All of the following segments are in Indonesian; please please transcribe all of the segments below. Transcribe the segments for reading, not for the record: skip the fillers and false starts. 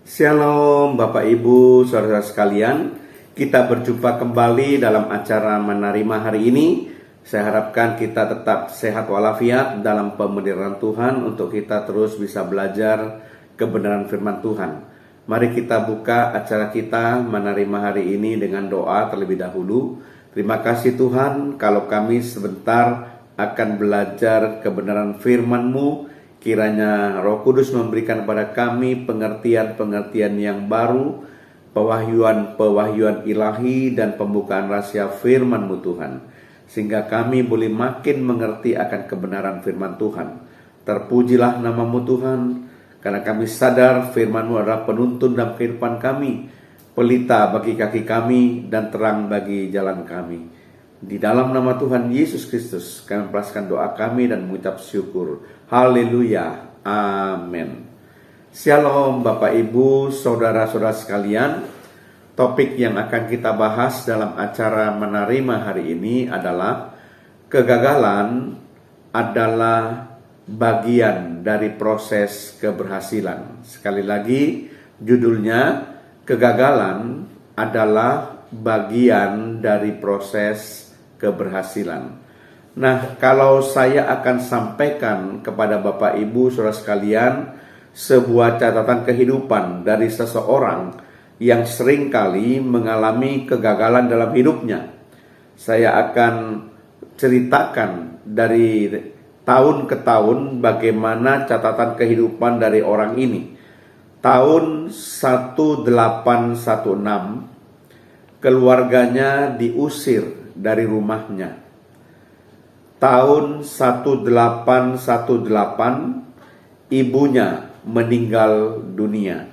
Shalom Bapak Ibu, saudara sekalian. Kita berjumpa kembali dalam acara Menerima hari ini. Saya harapkan kita tetap sehat walafiat dalam pemeliharaan Tuhan untuk kita terus bisa belajar kebenaran firman Tuhan. Mari kita buka acara kita Menerima hari ini dengan doa terlebih dahulu. Terima kasih Tuhan kalau kami sebentar akan belajar kebenaran firman-Mu. Kiranya Roh Kudus memberikan kepada kami pengertian-pengertian yang baru, pewahyuan-pewahyuan ilahi dan pembukaan rahasia firman-Mu Tuhan, sehingga kami boleh makin mengerti akan kebenaran firman Tuhan. Terpujilah nama-Mu Tuhan, karena kami sadar firman-Mu adalah penuntun dalam kehidupan kami, pelita bagi kaki kami dan terang bagi jalan kami. Di dalam nama Tuhan Yesus Kristus kami melepaskan doa kami dan mengucap syukur. Haleluya. Amin. Shalom Bapak Ibu, saudara-saudara sekalian. Topik yang akan kita bahas dalam acara Menerima hari ini adalah kegagalan adalah bagian dari proses keberhasilan. Sekali lagi judulnya, kegagalan adalah bagian dari proses keberhasilan. Nah, kalau saya akan sampaikan kepada Bapak Ibu saudara sekalian sebuah catatan kehidupan dari seseorang yang seringkali mengalami kegagalan dalam hidupnya. Saya akan ceritakan dari tahun ke tahun bagaimana catatan kehidupan dari orang ini. Tahun 1816 keluarganya diusir dari rumahnya. Tahun 1818 ibunya meninggal dunia.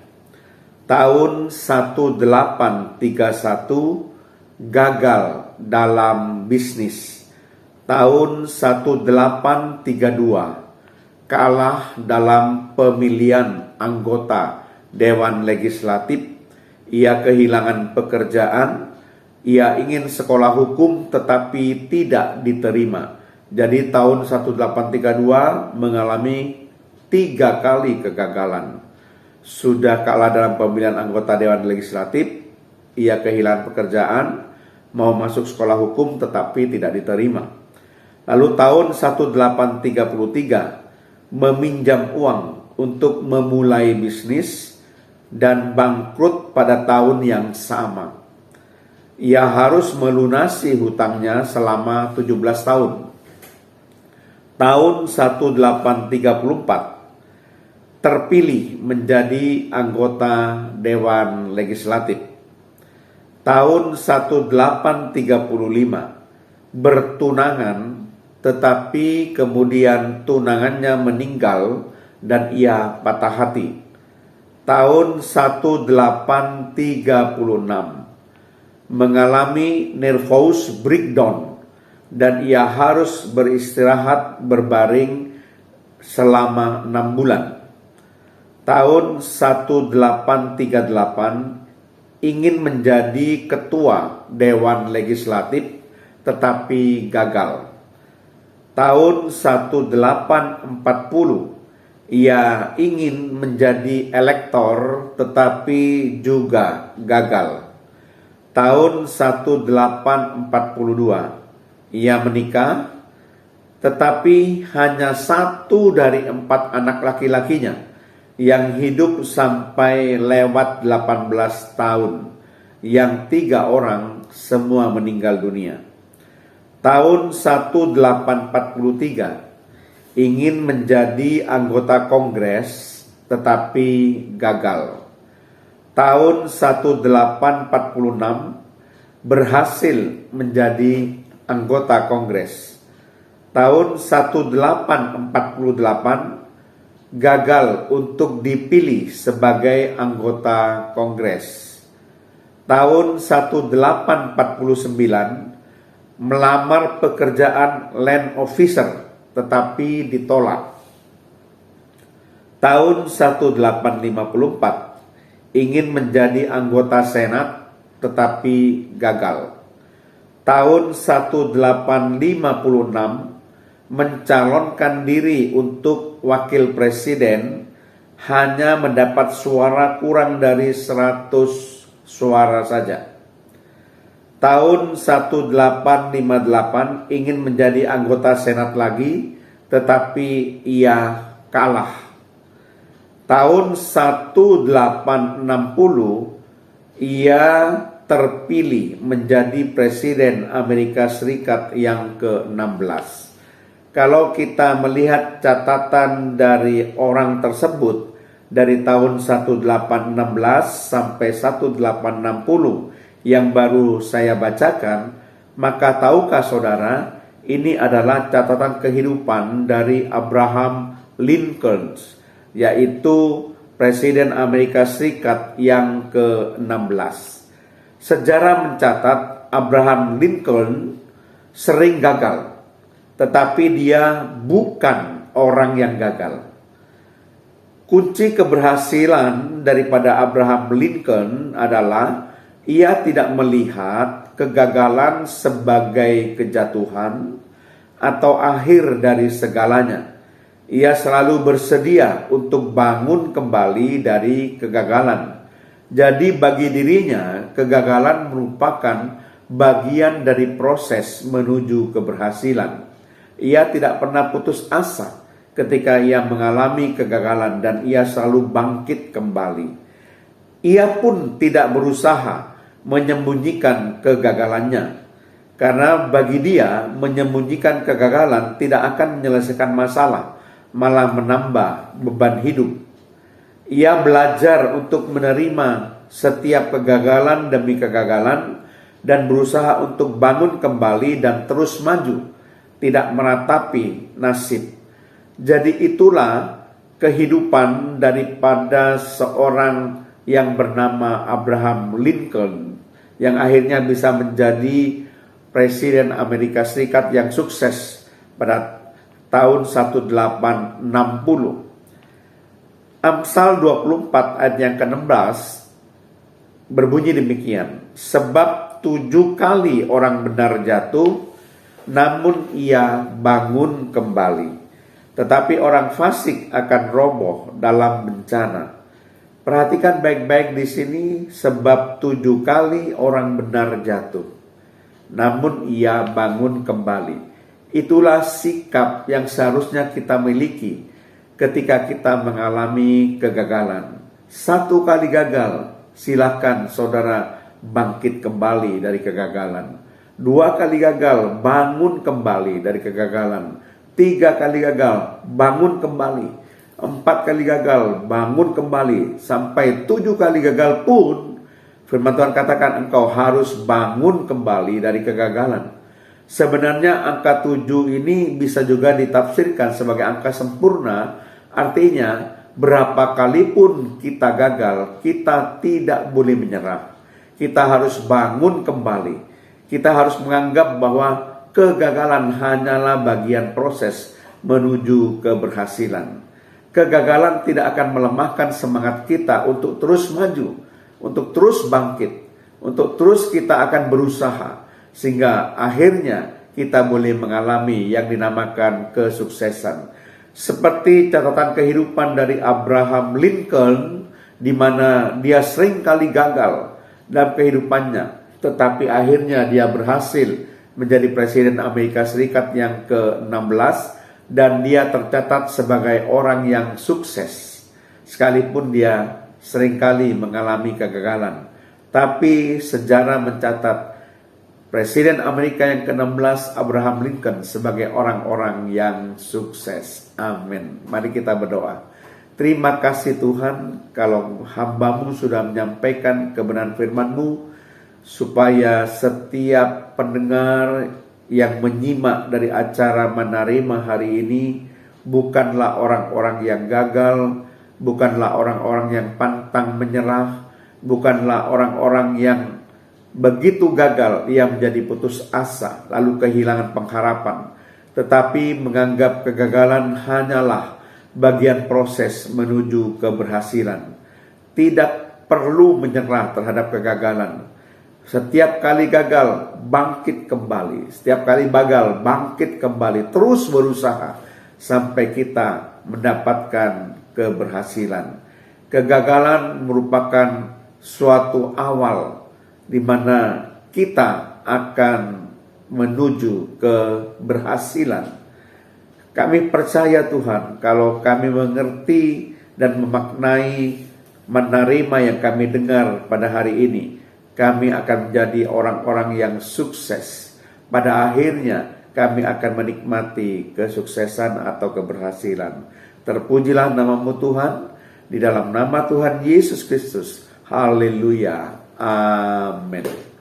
Tahun 1831 gagal dalam bisnis. Tahun 1832 kalah dalam pemilihan anggota Dewan Legislatif. Ia kehilangan pekerjaan. Ia ingin sekolah hukum tetapi tidak diterima. Jadi tahun 1832 mengalami 3 kali kegagalan. Sudah kalah dalam pemilihan anggota Dewan Legislatif, ia kehilangan pekerjaan, mau masuk sekolah hukum tetapi tidak diterima. Lalu tahun 1833 meminjam uang untuk memulai bisnis dan bangkrut pada tahun yang sama. Ia harus melunasi hutangnya selama 17 tahun. Tahun 1834 terpilih menjadi anggota Dewan Legislatif. Tahun 1835 bertunangan, tetapi kemudian tunangannya meninggal dan ia patah hati. Tahun 1836 mengalami nervous breakdown dan ia harus beristirahat berbaring selama 6 bulan. Tahun 1838 ingin menjadi ketua Dewan Legislatif tetapi gagal. Tahun 1840 ia ingin menjadi elektor tetapi juga gagal. Tahun 1842 ia menikah, tetapi hanya 1 dari 4 anak laki-lakinya yang hidup sampai lewat 18 tahun. Yang 3 orang semua meninggal dunia. Tahun 1843 ingin menjadi anggota Kongres, tetapi gagal. Tahun 1846 berhasil menjadi anggota Kongres. Tahun 1848 gagal untuk dipilih sebagai anggota Kongres. Tahun 1849 melamar pekerjaan land officer tetapi ditolak. Tahun 1854 ingin menjadi anggota Senat tetapi gagal. Tahun 1856 mencalonkan diri untuk wakil presiden, hanya mendapat suara kurang dari 100 suara saja. Tahun 1858 ingin menjadi anggota Senat lagi, tetapi ia kalah. Tahun 1860 ia terpilih menjadi Presiden Amerika Serikat yang ke-16. Kalau kita melihat catatan dari orang tersebut dari tahun 1816 sampai 1860 yang baru saya bacakan, maka tahukah saudara, ini adalah catatan kehidupan dari Abraham Lincoln, yaitu Presiden Amerika Serikat yang ke-16. Sejarah mencatat Abraham Lincoln sering gagal, tetapi dia bukan orang yang gagal. Kunci keberhasilan daripada Abraham Lincoln adalah ia tidak melihat kegagalan sebagai kejatuhan atau akhir dari segalanya. Ia selalu bersedia untuk bangun kembali dari kegagalan. Jadi bagi dirinya, kegagalan merupakan bagian dari proses menuju keberhasilan. Ia tidak pernah putus asa ketika ia mengalami kegagalan dan ia selalu bangkit kembali. Ia pun tidak berusaha menyembunyikan kegagalannya, karena bagi dia menyembunyikan kegagalan tidak akan menyelesaikan masalah, malah menambah beban hidup. Ia belajar untuk menerima setiap kegagalan demi kegagalan dan berusaha untuk bangun kembali dan terus maju, tidak meratapi nasib. Jadi itulah kehidupan daripada seorang yang bernama Abraham Lincoln, yang akhirnya bisa menjadi Presiden Amerika Serikat yang sukses pada tahun 1860. Amsal 24 ayat yang ke-16 berbunyi demikian, sebab 7 kali orang benar jatuh, namun ia bangun kembali, tetapi orang fasik akan roboh dalam bencana. Perhatikan baik-baik di sini, sebab 7 kali orang benar jatuh, namun ia bangun kembali. Itulah sikap yang seharusnya kita miliki ketika kita mengalami kegagalan. 1 kali gagal, silakan saudara bangkit kembali dari kegagalan. 2 kali gagal, bangun kembali dari kegagalan. 3 kali gagal, bangun kembali. 4 kali gagal, bangun kembali. Sampai 7 kali gagal pun, firman Tuhan katakan engkau harus bangun kembali dari kegagalan. Sebenarnya angka 7 ini bisa juga ditafsirkan sebagai angka sempurna. Artinya berapa kali pun kita gagal, kita tidak boleh menyerah. Kita harus bangun kembali. Kita harus menganggap bahwa kegagalan hanyalah bagian proses menuju keberhasilan. Kegagalan tidak akan melemahkan semangat kita untuk terus maju, untuk terus bangkit, untuk terus kita akan berusaha, sehingga akhirnya kita boleh mengalami yang dinamakan kesuksesan. Seperti catatan kehidupan dari Abraham Lincoln, di mana dia sering kali gagal dalam kehidupannya, tetapi akhirnya dia berhasil menjadi Presiden Amerika Serikat yang ke-16, dan dia tercatat sebagai orang yang sukses. Sekalipun dia seringkali mengalami kegagalan, tapi sejarah mencatat Presiden Amerika yang ke-16 Abraham Lincoln sebagai orang-orang yang sukses. Amin. Mari kita berdoa. Terima kasih Tuhan, kalau hamba-Mu sudah menyampaikan kebenaran firman-Mu, supaya setiap pendengar yang menyimak dari acara menerima hari ini bukanlah orang-orang yang gagal, bukanlah orang-orang yang pantang menyerah, bukanlah orang-orang yang begitu gagal ia menjadi putus asa lalu kehilangan pengharapan, tetapi menganggap kegagalan hanyalah bagian proses menuju keberhasilan. Tidak perlu menyerah terhadap kegagalan. Setiap kali gagal, bangkit kembali. Setiap kali gagal, bangkit kembali. Terus berusaha sampai kita mendapatkan keberhasilan. Kegagalan merupakan suatu awal di mana kita akan menuju keberhasilan. Kami percaya Tuhan, kalau kami mengerti dan memaknai, menerima yang kami dengar pada hari ini, kami akan menjadi orang-orang yang sukses. Pada akhirnya kami akan menikmati kesuksesan atau keberhasilan. Terpujilah namamu Tuhan, di dalam nama Tuhan Yesus Kristus. Haleluya. Amin.